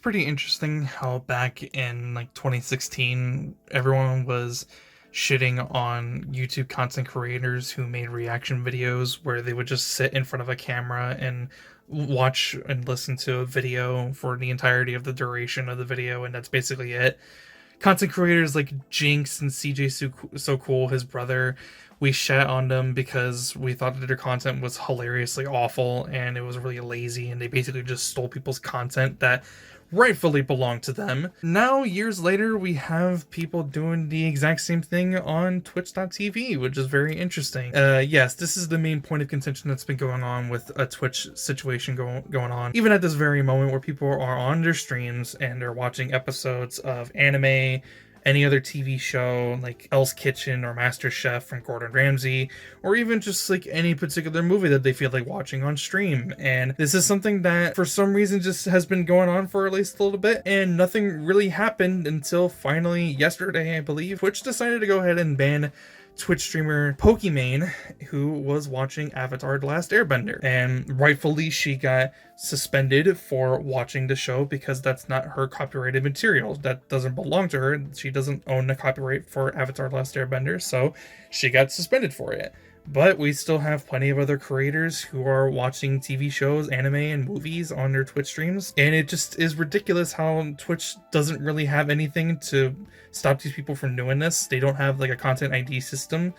pretty interesting how back in like 2016, everyone was shitting on YouTube content creators who made reaction videos where they would just sit in front of a camera and watch and listen to a video for the entirety of the duration of the video, and that's basically it. Content creators like Jinx and CJ So Cool, his brother, we shat on them because we thought that their content was hilariously awful and it was really lazy, and they basically just stole people's content that rightfully belonged to them. Now, years later, we have people doing the exact same thing on Twitch.tv, which is very interesting. Yes, this is the main point of contention that's been going on with a Twitch situation going on, even at this very moment, where people are on their streams and they're watching episodes of anime, any other TV show like Hell's Kitchen or Master Chef from Gordon Ramsay, or even just like any particular movie that they feel like watching on stream. And this is something that for some reason just has been going on for at least a little bit, and nothing really happened until finally yesterday, I believe, Twitch decided to go ahead and ban Twitch streamer Pokimane, who was watching Avatar: The Last Airbender, and rightfully she got suspended for watching the show because that's not her copyrighted material. That doesn't belong to her. She doesn't own the copyright for Avatar: The Last Airbender, so she got suspended for it. But we still have plenty of other creators who are watching TV shows, anime, and movies on their Twitch streams. And it just is ridiculous how Twitch doesn't really have anything to stop these people from doing this. They don't have like a content ID system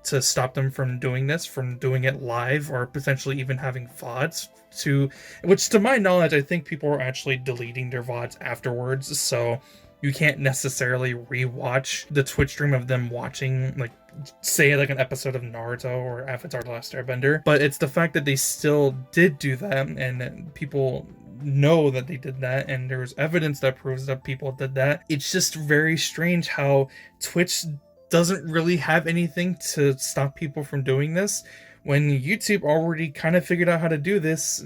to stop them from doing this, from doing it live, or potentially even having VODs, which to my knowledge, I think people are actually deleting their VODs afterwards. So you can't necessarily rewatch the Twitch stream of them watching, like, say like an episode of Naruto or Avatar: The Last Airbender, but it's the fact that they still did do that, and people know that they did that, and there's evidence that proves that people did that. It's just very strange how Twitch doesn't really have anything to stop people from doing this, when YouTube already kind of figured out how to do this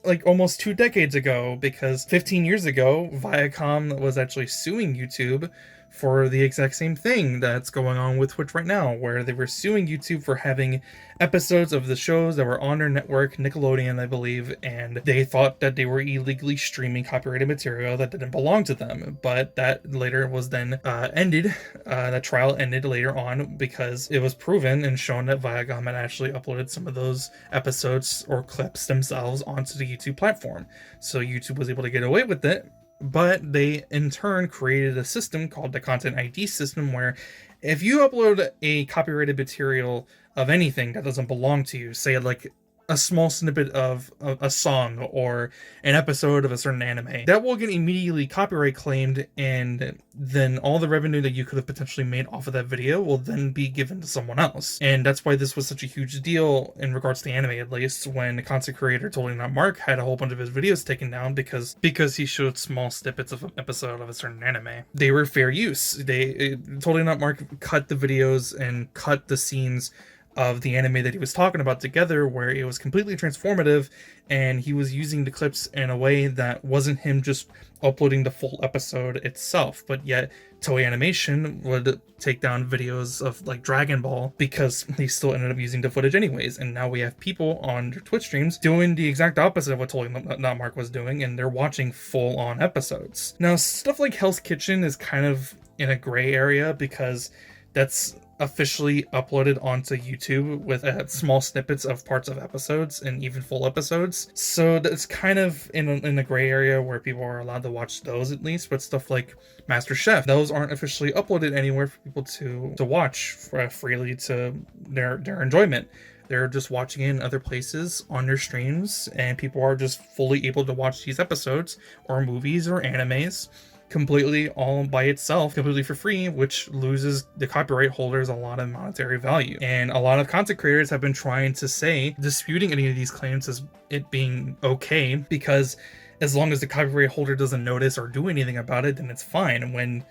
like almost 2 decades ago, because 15 years ago, Viacom was actually suing YouTube for the exact same thing that's going on with Twitch right now, where they were suing YouTube for having episodes of the shows that were on their network, Nickelodeon, I believe, and they thought that they were illegally streaming copyrighted material that didn't belong to them. But that later was then ended. That trial ended later on because it was proven and shown that Viacom had actually uploaded some of those episodes or clips themselves onto the YouTube platform. So YouTube was able to get away with it. But they in turn created a system called the Content ID system, where if you upload a copyrighted material of anything that doesn't belong to you, say like a small snippet of a song or an episode of a certain anime, that will get immediately copyright claimed, and then all the revenue that you could have potentially made off of that video will then be given to someone else. And that's why this was such a huge deal in regards to anime, at least, when the content creator Totally Not Mark had a whole bunch of his videos taken down because he showed small snippets of an episode of a certain anime. They were fair use. Totally Not Mark cut the videos and cut the scenes of the anime that he was talking about together, where it was completely transformative, and he was using the clips in a way that wasn't him just uploading the full episode itself, but yet Toei Animation would take down videos of like Dragon Ball because they still ended up using the footage anyways. And now we have people on their Twitch streams doing the exact opposite of what Totally Not Mark was doing, and they're watching full-on episodes. Now, stuff like Hell's Kitchen is kind of in a gray area because that's officially uploaded onto YouTube with small snippets of parts of episodes and even full episodes. So that's kind of in a gray area where people are allowed to watch those, at least. But stuff like Master Chef, those aren't officially uploaded anywhere for people to watch freely to their enjoyment. They're just watching it in other places on their streams, and people are just fully able to watch these episodes or movies or animes completely all by itself, completely for free, which loses the copyright holders a lot of monetary value. And a lot of content creators have been trying to say, disputing any of these claims as it being okay, because as long as the copyright holder doesn't notice or do anything about it, then it's fine. When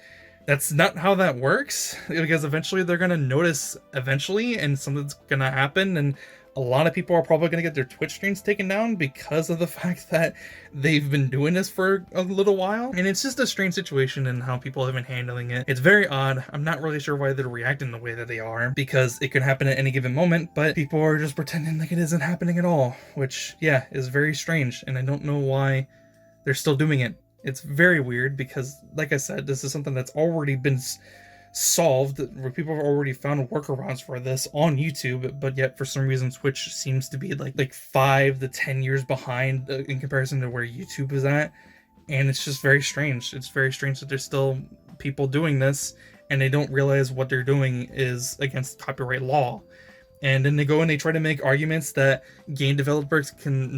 that's not how that works, because eventually they're going to notice eventually, and something's going to happen, and a lot of people are probably going to get their Twitch streams taken down because of the fact that they've been doing this for a little while. And it's just a strange situation in how people have been handling it. It's very odd. I'm not really sure why they're reacting the way that they are, because it could happen at any given moment, but people are just pretending like it isn't happening at all, which, yeah, is very strange. And I don't know why they're still doing it. It's very weird because, like I said, this is something that's already been solved, where people have already found workarounds for this on YouTube, but yet for some reason Twitch seems to be like 5 to 10 years behind in comparison to where YouTube is at. And it's just very strange. It's very strange that there's still people doing this and they don't realize what they're doing is against copyright law. And then they go and they try to make arguments that game developers can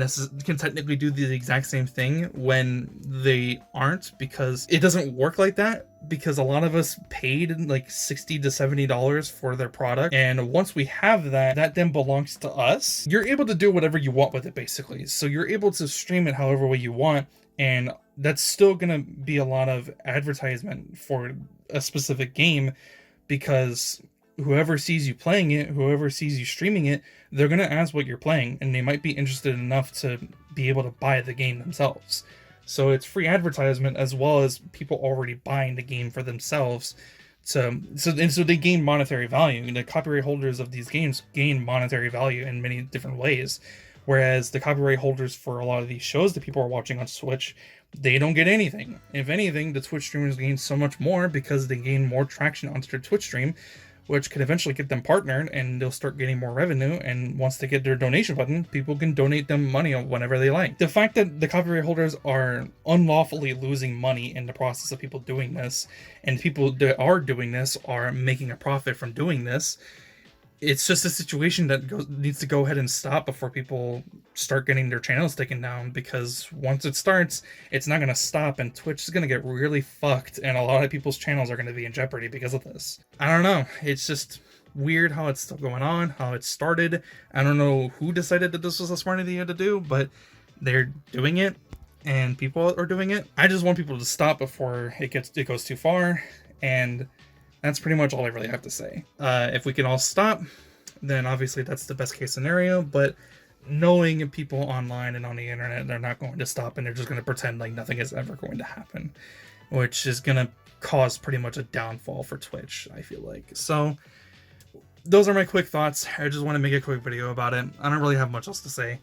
technically do the exact same thing when they aren't, because it doesn't work like that. Because a lot of us paid like $60 to $70 for their product, and once we have that, that then belongs to us. You're able to do whatever you want with it, basically. So you're able to stream it however way you want, and that's still gonna be a lot of advertisement for a specific game, because whoever sees you playing it, whoever sees you streaming it, they're going to ask what you're playing, and they might be interested enough to be able to buy the game themselves. So it's free advertisement as well as people already buying the game for themselves. So they gain monetary value. The copyright holders of these games gain monetary value in many different ways. Whereas the copyright holders for a lot of these shows that people are watching on Twitch, they don't get anything. If anything, the Twitch streamers gain so much more because they gain more traction onto their Twitch stream, which could eventually get them partnered, and they'll start getting more revenue. And once they get their donation button, people can donate them money whenever they like. The fact that the copyright holders are unlawfully losing money in the process of people doing this, and people that are doing this are making a profit from doing this, it's just a situation that needs to go ahead and stop before people start getting their channels taken down, because once it starts, it's not going to stop, and Twitch is going to get really fucked, and a lot of people's channels are going to be in jeopardy because of this. I don't know. It's just weird how it's still going on, how it started. I don't know who decided that this was a smart idea to do, but they're doing it, and people are doing it. I just want people to stop before it goes too far, and that's pretty much all I really have to say. If we can all stop, then obviously that's the best case scenario, but knowing people online and on the internet, they're not going to stop, and they're just going to pretend like nothing is ever going to happen, which is going to cause pretty much a downfall for Twitch, I feel like. So those are my quick thoughts. I just want to make a quick video about it. I don't really have much else to say,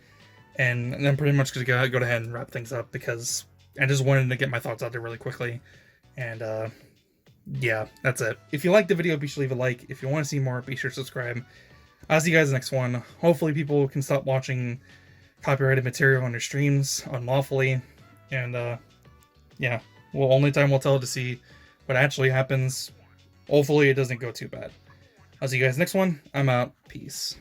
and I'm pretty much going to go ahead and wrap things up, because I just wanted to get my thoughts out there really quickly. And yeah, that's it. If you liked the video, be sure to leave a like. If you want to see more, be sure to subscribe. I'll see you guys next one. Hopefully people can stop watching copyrighted material on their streams unlawfully. And yeah, well, only time will tell to see what actually happens. Hopefully it doesn't go too bad. I'll see you guys next one. I'm out. Peace.